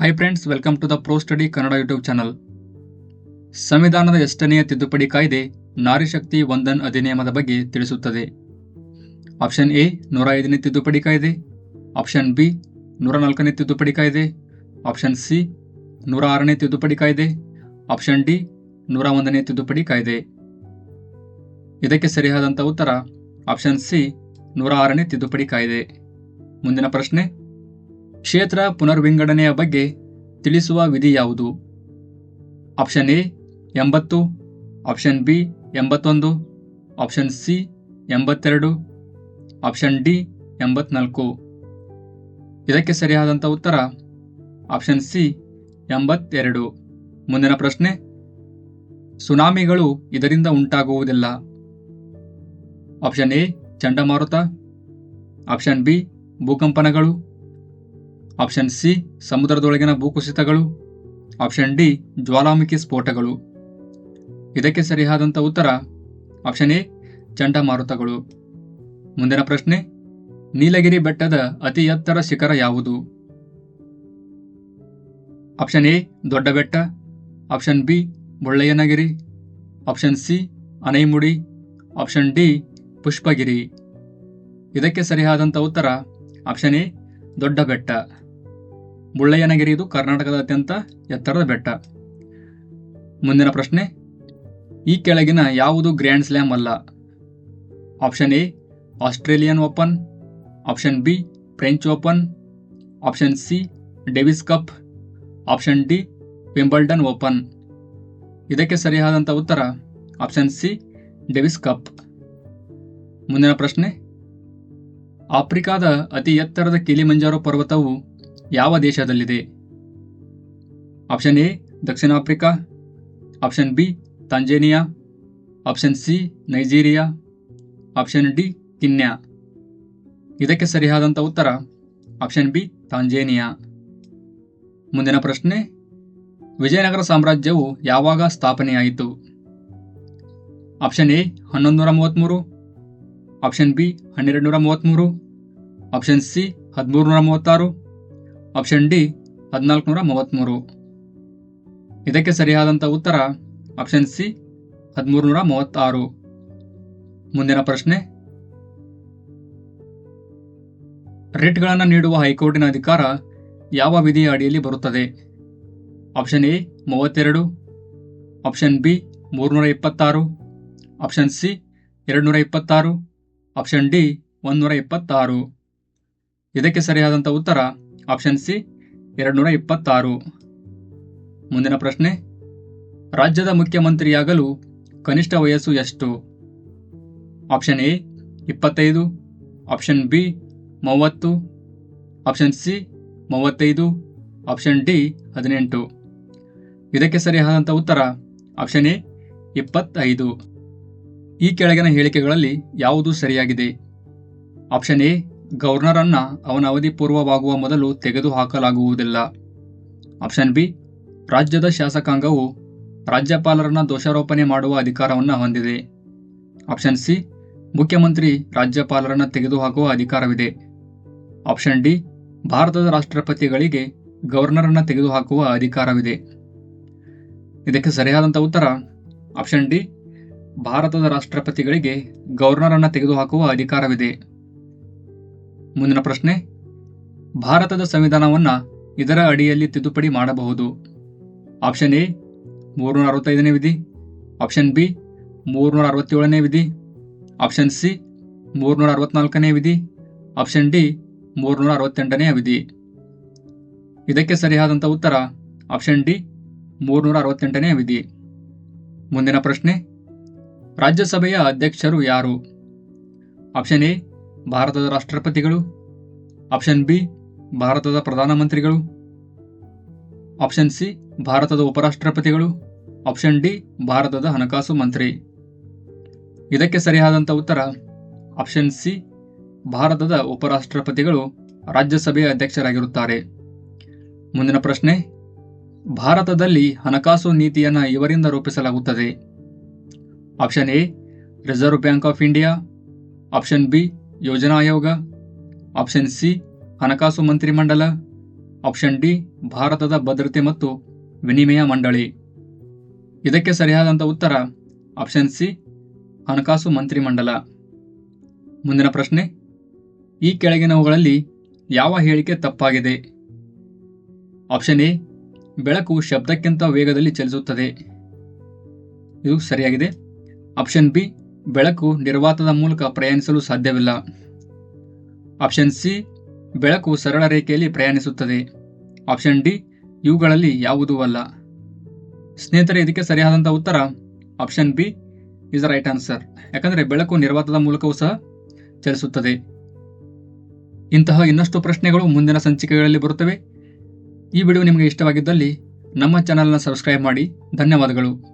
High friends, welcome to the pro study Kannada YouTube channel. ಸಂವಿಧಾನದ ಎಷ್ಟನೆಯ ತಿದ್ದುಪಡಿ ಕಾಯ್ದೆ ನಾರಿ ಶಕ್ತಿ ವಂದನ್ ಅಧಿನಿಯಮದ ಬಗ್ಗೆ ತಿಳಿಸುತ್ತದೆ? ಆಪ್ಷನ್ ಎ 105ನೇ ತಿದ್ದುಪಡಿ ಕಾಯ್ದೆ, ಆಪ್ಷನ್ ಬಿ 104ನೇ ತಿದ್ದುಪಡಿ ಕಾಯ್ದೆ, ಆಪ್ಷನ್ ಸಿ 106ನೇ ತಿದ್ದುಪಡಿ ಕಾಯ್ದೆ, ಆಪ್ಷನ್ ಡಿ 101ನೇ ತಿದ್ದುಪಡಿ ಕಾಯ್ದೆ. ಇದಕ್ಕೆ ಸರಿಯಾದಂಥ ಉತ್ತರ ಆಪ್ಷನ್ ಸಿ 106ನೇ ತಿದ್ದುಪಡಿ ಕಾಯ್ದೆ. ಮುಂದಿನ ಪ್ರಶ್ನೆ, ಕ್ಷೇತ್ರ ಪುನರ್ವಿಂಗಡಣೆಯ ಬಗ್ಗೆ ತಿಳಿಸುವ ವಿಧಿ ಯಾವುದು? Option A 80, option B 81, option C 82, option D 84. ಇದಕ್ಕೆ ಸರಿಯಾದಂಥ ಉತ್ತರ ಆಪ್ಷನ್ ಸಿ 82. ಮುಂದಿನ ಪ್ರಶ್ನೆ, ಸುನಾಮಿಗಳು ಇದರಿಂದ ಉಂಟಾಗುವುದಿಲ್ಲ. ಆಪ್ಷನ್ ಎ ಚಂಡಮಾರುತ, ಆಪ್ಷನ್ ಬಿ ಭೂಕಂಪನಗಳು, ಆಪ್ಷನ್ ಸಿ ಸಮುದ್ರದೊಳಗಿನ ಭೂಕುಸಿತಗಳು, ಆಪ್ಷನ್ ಡಿ ಜ್ವಾಲಾಮುಖಿ ಸ್ಫೋಟಗಳು. ಇದಕ್ಕೆ ಸರಿಯಾದಂಥ ಉತ್ತರ ಆಪ್ಷನ್ ಎ ಚಂಡಮಾರುತಗಳು. ಮುಂದಿನ ಪ್ರಶ್ನೆ, ನೀಲಗಿರಿ ಬೆಟ್ಟದ ಅತಿ ಎತ್ತರ ಶಿಖರ ಯಾವುದು? Option A Dodda Betta, option B Mullayanagiri, option C Anaimudi, option D Pushpagiri. ಇದಕ್ಕೆ ಸರಿಯಾದಂಥ ಉತ್ತರ ಆಪ್ಷನ್ ಎ ದೊಡ್ಡ ಬೆಟ್ಟ. ಮುಳ್ಳಯ್ಯನಗಿರಿ ಇದು ಕರ್ನಾಟಕದ ಅತ್ಯಂತ ಎತ್ತರದ ಬೆಟ್ಟ. ಮುಂದಿನ ಪ್ರಶ್ನೆ, ಈ ಕೆಳಗಿನ ಯಾವುದು ಗ್ರ್ಯಾಂಡ್ ಸ್ಲ್ಯಾಮ್ ಅಲ್ಲ? Option A Australian open, option B French open, option C Davis cup, option D Wimbledon open. ಇದಕ್ಕೆ ಸರಿಯಾದಂಥ ಉತ್ತರ ಆಪ್ಷನ್ ಸಿ ಡೇವಿಸ್ ಕಪ್. ಮುಂದಿನ ಪ್ರಶ್ನೆ, ಆಫ್ರಿಕಾದ ಅತಿ ಎತ್ತರದ ಕಿಲಿಮಂಜಾರೋ ಪರ್ವತವು ಯಾವ ದೇಶದಲ್ಲಿದೆ? ಆಪ್ಷನ್ ಎ ದಕ್ಷಿಣ Africa, option B Tanzania, option C Nigeria, option D Kenya. ಇದಕ್ಕೆ ಸರಿಯಾದಂಥ ಉತ್ತರ ಆಪ್ಷನ್ ಬಿ ತಾಂಜೇನಿಯಾ. ಮುಂದಿನ ಪ್ರಶ್ನೆ, ವಿಜಯನಗರ ಸಾಮ್ರಾಜ್ಯವು ಯಾವಾಗ ಸ್ಥಾಪನೆಯಾಯಿತು? Option A 1133, option B 1233, option C 1336, option D 1433. ಇದಕ್ಕೆ ಸರಿಯಾದಂಥ ಉತ್ತರ ಆಪ್ಷನ್ ಸಿ 1336. ಮುಂದಿನ ಪ್ರಶ್ನೆ, ರಿಟ್ಗಳನ್ನು ನೀಡುವ ಹೈಕೋರ್ಟಿನ ಅಧಿಕಾರ ಯಾವ ವಿಧಿಯ ಅಡಿಯಲ್ಲಿ ಬರುತ್ತದೆ? Option A 32, option B 326, option C 226, option D 126. ಇದಕ್ಕೆ ಸರಿಯಾದಂಥ ಉತ್ತರ ಆಪ್ಷನ್ ಸಿ 226. ಮುಂದಿನ ಪ್ರಶ್ನೆ, ರಾಜ್ಯದ ಮುಖ್ಯಮಂತ್ರಿಯಾಗಲು ಕನಿಷ್ಠ ವಯಸ್ಸು ಎಷ್ಟು? Option A 25, option B 30, option C 35, option D 18. ಇದಕ್ಕೆ ಸರಿಯಾದಂಥ ಉತ್ತರ ಆಪ್ಷನ್ ಎ 25. ಈ ಕೆಳಗಿನ ಹೇಳಿಕೆಗಳಲ್ಲಿ ಯಾವುದು ಸರಿಯಾಗಿದೆ? ಆಪ್ಷನ್ ಎ ಗವರ್ನರ್ ಅನ್ನ ಅವನ ಅವಧಿ ಪೂರ್ವವಾಗುವ ಮೊದಲು ತೆಗೆದುಹಾಕಲಾಗುವುದಿಲ್ಲ. ಆಪ್ಷನ್ ಬಿ ರಾಜ್ಯದ ಶಾಸಕಾಂಗವು ರಾಜ್ಯಪಾಲರನ್ನ ದೋಷಾರೋಪಣೆ ಮಾಡುವ ಅಧಿಕಾರವನ್ನು ಹೊಂದಿದೆ. ಆಪ್ಷನ್ ಸಿ ಮುಖ್ಯಮಂತ್ರಿ ರಾಜ್ಯಪಾಲರನ್ನ ತೆಗೆದುಹಾಕುವ ಅಧಿಕಾರವಿದೆ. ಆಪ್ಷನ್ ಡಿ ಭಾರತದ ರಾಷ್ಟ್ರಪತಿಗಳಿಗೆ ಗವರ್ನರನ್ನ ತೆಗೆದುಹಾಕುವ ಅಧಿಕಾರವಿದೆ. ಇದಕ್ಕೆ ಸರಿಯಾದಂಥ ಉತ್ತರ ಆಪ್ಷನ್ ಡಿ ಭಾರತದ ರಾಷ್ಟ್ರಪತಿಗಳಿಗೆ ಗವರ್ನರನ್ನ ತೆಗೆದುಹಾಕುವ ಅಧಿಕಾರವಿದೆ. ಮುಂದಿನ ಪ್ರಶ್ನೆ, ಭಾರತದ ಸಂವಿಧಾನವನ್ನ ಇದರ ಅಡಿಯಲ್ಲಿ ತಿದ್ದುಪಡಿ ಮಾಡಬಹುದು. ಆಪ್ಷನ್ ಎ 365ನೇ ವಿಧಿ, ಆಪ್ಷನ್ ಬಿ 367ನೇ ವಿಧಿ, ಆಪ್ಷನ್ ಸಿ 364ನೇ ವಿಧಿ, ಆಪ್ಷನ್ ಡಿ 368ನೇ ವಿಧಿ. ಇದಕ್ಕೆ ಸರಿಯಾದಂಥ ಉತ್ತರ ಆಪ್ಷನ್ ಡಿ 368ನೇ ವಿಧಿ. ಮುಂದಿನ ಪ್ರಶ್ನೆ, ರಾಜ್ಯಸಭೆಯ ಅಧ್ಯಕ್ಷರು ಯಾರು? ಆಪ್ಷನ್ ಎ ಭಾರತದ ರಾಷ್ಟ್ರಪತಿಗಳು, ಆಪ್ಷನ್ ಬಿ ಭಾರತದ ಪ್ರಧಾನಮಂತ್ರಿಗಳು, ಆಪ್ಷನ್ ಸಿ ಭಾರತದ ಉಪರಾಷ್ಟ್ರಪತಿಗಳು, ಆಪ್ಷನ್ ಡಿ ಭಾರತದ ಹಣಕಾಸು ಮಂತ್ರಿ. ಇದಕ್ಕೆ ಸರಿಯಾದಂಥ ಉತ್ತರ ಆಪ್ಷನ್ ಸಿ ಭಾರತದ ಉಪರಾಷ್ಟ್ರಪತಿಗಳು ರಾಜ್ಯಸಭೆಯ ಅಧ್ಯಕ್ಷರಾಗಿರುತ್ತಾರೆ. ಮುಂದಿನ ಪ್ರಶ್ನೆ, ಭಾರತದಲ್ಲಿ ಹಣಕಾಸು ನೀತಿಯನ್ನು ಇವರಿಂದ ರೂಪಿಸಲಾಗುತ್ತದೆ. Option A reserve bank of India, option B ಯೋಜನಾ ಆಯೋಗ, ಆಪ್ಷನ್ ಸಿ ಹಣಕಾಸು ಮಂತ್ರಿಮಂಡಲ, ಆಪ್ಷನ್ ಡಿ ಭಾರತದ ಭದ್ರತೆ ಮತ್ತು ವಿನಿಮಯ ಮಂಡಳಿ. ಇದಕ್ಕೆ ಸರಿಯಾದಂಥ ಉತ್ತರ ಆಪ್ಷನ್ ಸಿ ಹಣಕಾಸು ಮಂತ್ರಿಮಂಡಲ. ಮುಂದಿನ ಪ್ರಶ್ನೆ, ಈ ಕೆಳಗಿನವುಗಳಲ್ಲಿ ಯಾವ ಹೇಳಿಕೆ ತಪ್ಪಾಗಿದೆ? ಆಪ್ಷನ್ ಎ ಬೆಳಕು ಶಬ್ದಕ್ಕಿಂತ ವೇಗದಲ್ಲಿ ಚಲಿಸುತ್ತದೆ. ಇದು ಸರಿಯಾಗಿದೆ. ಆಪ್ಷನ್ ಬಿ ಬೆಳಕು ನಿರ್ವಾತದ ಮೂಲಕ ಪ್ರಯಾಣಿಸಲು ಸಾಧ್ಯವಿಲ್ಲ. ಆಪ್ಷನ್ ಸಿ ಬೆಳಕು ಸರಳ ರೇಖೆಯಲ್ಲಿ ಪ್ರಯಾಣಿಸುತ್ತದೆ. ಆಪ್ಷನ್ ಡಿ ಇವುಗಳಲ್ಲಿ ಯಾವುದೂ ಅಲ್ಲ. ಸ್ನೇಹಿತರೆ, ಇದಕ್ಕೆ ಸರಿಯಾದಂಥ ಉತ್ತರ option B is the right answer. ಯಾಕಂದರೆ ಬೆಳಕು ನಿರ್ವಾತದ ಮೂಲಕವೂ ಸಹ ಚಲಿಸುತ್ತದೆ. ಇಂತಹ ಇನ್ನಷ್ಟು ಪ್ರಶ್ನೆಗಳು ಮುಂದಿನ ಸಂಚಿಕೆಗಳಲ್ಲಿ ಬರುತ್ತವೆ. ಈ ವಿಡಿಯೋ ನಿಮಗೆ ಇಷ್ಟವಾಗಿದ್ದಲ್ಲಿ ನಮ್ಮ ಚಾನಲ್ನ ಸಬ್ಸ್ಕ್ರೈಬ್ ಮಾಡಿ. ಧನ್ಯವಾದಗಳು.